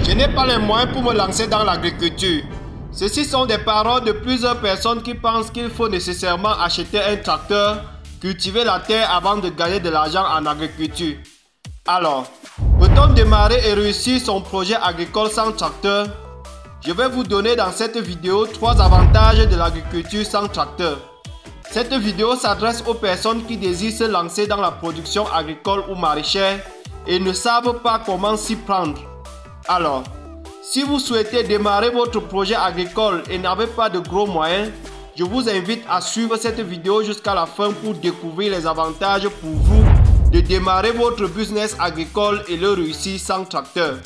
Je n'ai pas les moyens pour me lancer dans l'agriculture. Ceci sont des paroles de plusieurs personnes qui pensent qu'il faut nécessairement acheter un tracteur, cultiver la terre avant de gagner de l'argent en agriculture. Alors, peut-on démarrer et réussir son projet agricole sans tracteur? Je vais vous donner dans cette vidéo 3 avantages de l'agriculture sans tracteur. Cette vidéo s'adresse aux personnes qui désirent se lancer dans la production agricole ou maraîchère et ne savent pas comment s'y prendre. Alors, si vous souhaitez démarrer votre projet agricole et n'avez pas de gros moyens, je vous invite à suivre cette vidéo jusqu'à la fin pour découvrir les avantages pour vous de démarrer votre business agricole et le réussir sans tracteur.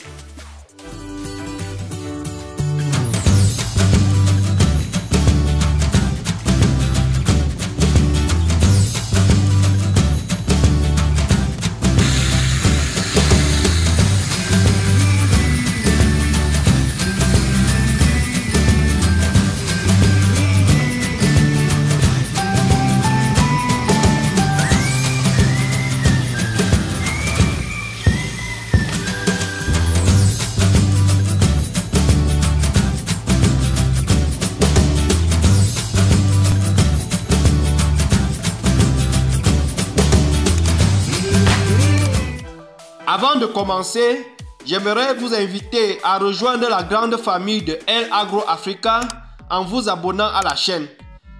Avant de commencer, j'aimerais vous inviter à rejoindre la grande famille de El Agro Africa en vous abonnant à la chaîne.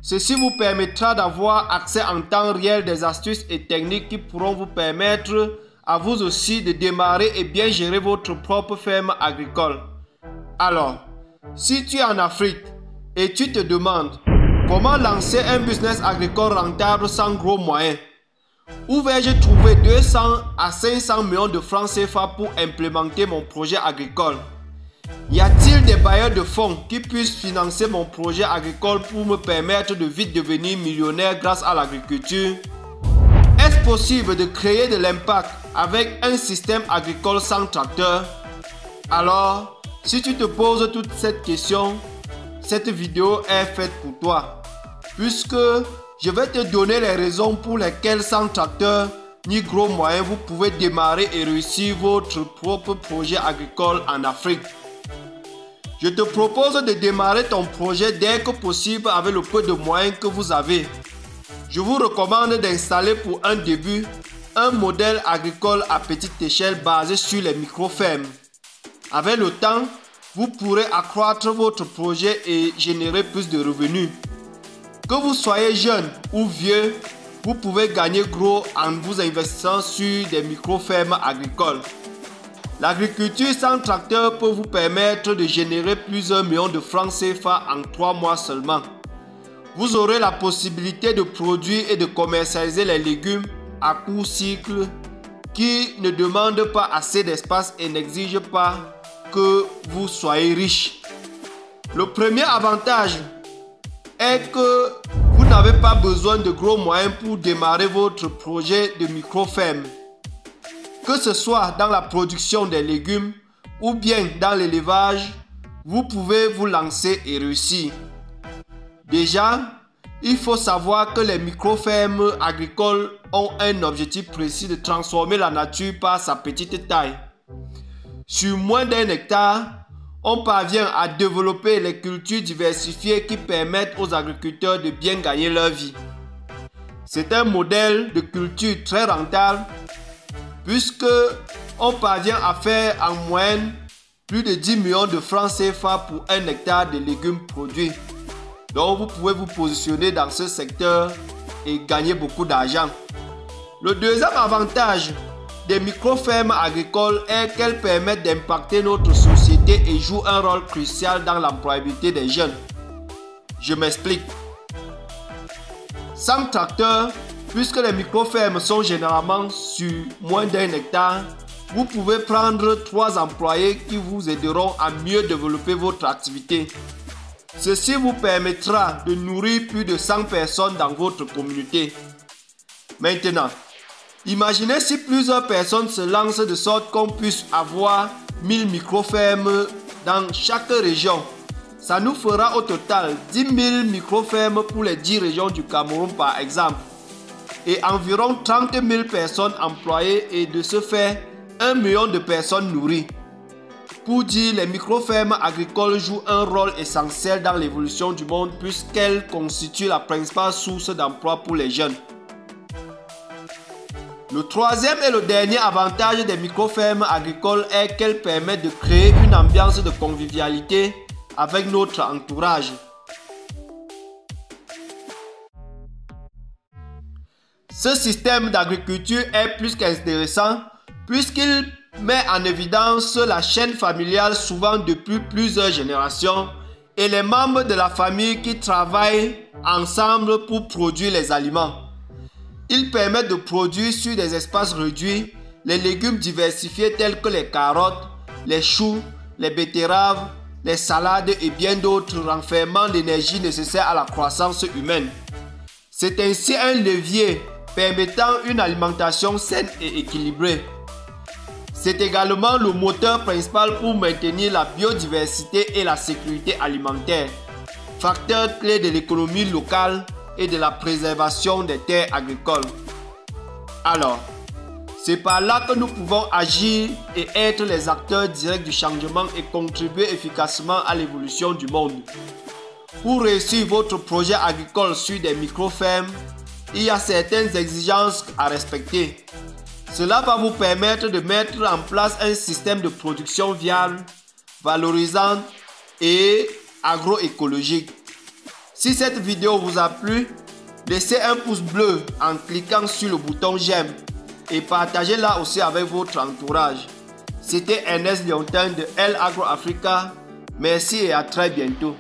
Ceci vous permettra d'avoir accès en temps réel des astuces et techniques qui pourront vous permettre à vous aussi de démarrer et bien gérer votre propre ferme agricole. Alors, si tu es en Afrique et tu te demandes comment lancer un business agricole rentable sans gros moyens, où vais-je trouver 200 à 500 millions de francs CFA pour implémenter mon projet agricole? Y a-t-il des bailleurs de fonds qui puissent financer mon projet agricole pour me permettre de vite devenir millionnaire grâce à l'agriculture? Est-ce possible de créer de l'impact avec un système agricole sans tracteur? Alors, si tu te poses toutes ces questions, cette vidéo est faite pour toi, puisque je vais te donner les raisons pour lesquelles sans tracteur ni gros moyens vous pouvez démarrer et réussir votre propre projet agricole en Afrique. Je te propose de démarrer ton projet dès que possible avec le peu de moyens que vous avez. Je vous recommande d'installer pour un début un modèle agricole à petite échelle basé sur les micro-fermes. Avec le temps, vous pourrez accroître votre projet et générer plus de revenus. Que vous soyez jeune ou vieux, vous pouvez gagner gros en vous investissant sur des micro-fermes agricoles. L'agriculture sans tracteur peut vous permettre de générer plusieurs millions de francs CFA en 3 mois seulement. Vous aurez la possibilité de produire et de commercialiser les légumes à court cycle qui ne demandent pas assez d'espace et n'exigent pas que vous soyez riche. Le premier avantage est que vous n'avez pas besoin de gros moyens pour démarrer votre projet de micro-ferme. Que ce soit dans la production des légumes ou bien dans l'élevage, vous pouvez vous lancer et réussir. Déjà, il faut savoir que les micro-fermes agricoles ont un objectif précis de transformer la nature par sa petite taille. Sur moins d'1 hectare, on parvient à développer les cultures diversifiées qui permettent aux agriculteurs de bien gagner leur vie. C'est un modèle de culture très rentable puisque on parvient à faire en moyenne plus de 10 millions de francs CFA pour 1 hectare de légumes produits. Donc vous pouvez vous positionner dans ce secteur et gagner beaucoup d'argent. Le deuxième avantage des micro-fermes agricoles est qu'elles permettent d'impacter notre société et jouent un rôle crucial dans l'employabilité des jeunes. Je m'explique. Sans tracteur, puisque les micro-fermes sont généralement sur moins d'1 hectare, vous pouvez prendre 3 employés qui vous aideront à mieux développer votre activité. Ceci vous permettra de nourrir plus de 100 personnes dans votre communauté. Maintenant, imaginez si plusieurs personnes se lancent de sorte qu'on puisse avoir 1000 micro-fermes dans chaque région. Ça nous fera au total 10 000 micro-fermes pour les 10 régions du Cameroun par exemple. Et environ 30 000 personnes employées et de ce fait 1 million de personnes nourries. Pour dire, les micro-fermes agricoles jouent un rôle essentiel dans l'évolution du monde puisqu'elles constituent la principale source d'emploi pour les jeunes. Le troisième et le dernier avantage des micro-fermes agricoles est qu'elles permettent de créer une ambiance de convivialité avec notre entourage. Ce système d'agriculture est plus qu'intéressant puisqu'il met en évidence la chaîne familiale souvent depuis plusieurs générations et les membres de la famille qui travaillent ensemble pour produire les aliments. Il permet de produire sur des espaces réduits les légumes diversifiés tels que les carottes, les choux, les betteraves, les salades et bien d'autres, renfermant l'énergie nécessaire à la croissance humaine. C'est ainsi un levier permettant une alimentation saine et équilibrée. C'est également le moteur principal pour maintenir la biodiversité et la sécurité alimentaire, facteur clé de l'économie locale et de la préservation des terres agricoles. Alors, c'est par là que nous pouvons agir et être les acteurs directs du changement et contribuer efficacement à l'évolution du monde. Pour réussir votre projet agricole sur des micro-fermes, il y a certaines exigences à respecter. Cela va vous permettre de mettre en place un système de production viable, valorisant et agroécologique. Si cette vidéo vous a plu, laissez un pouce bleu en cliquant sur le bouton j'aime et partagez-la aussi avec votre entourage. C'était Ernest Liontin de El Agro Africa. Merci et à très bientôt.